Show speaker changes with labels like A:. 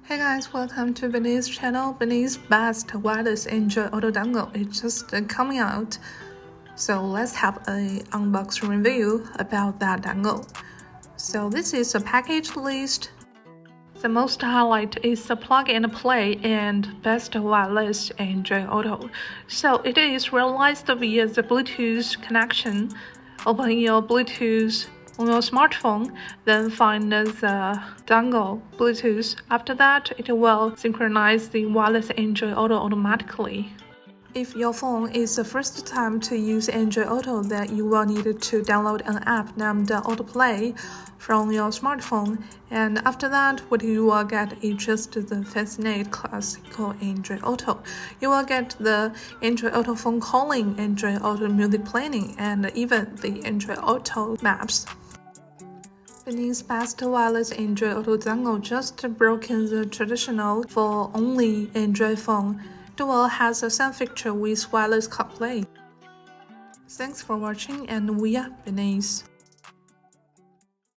A: Hey guys, welcome to Binize channel. Binize best wireless Android auto dongle is just coming out. So let's have a unbox review about that dongle. So this is a package list. The most highlight is the plug and play and best wireless Android auto. So it is realized via the Bluetooth connection. Open your Bluetooth on your smartphone, then find the dongle Bluetooth. After that, it will synchronize the wireless Android Auto automatically. If your phone is the first time to use Android Auto, then you will need to download an app named AutoPlay from your smartphone, and after that, what you will get is just the fascinating classical Android Auto. You will get the Android Auto phone calling, Android Auto music playing, and even the Android Auto maps. Binize best wireless Android Auto dongle just broken the traditional for only Android phone. Dual has the same feature with wireless CarPlay. Thanks for watching, and we are Binize.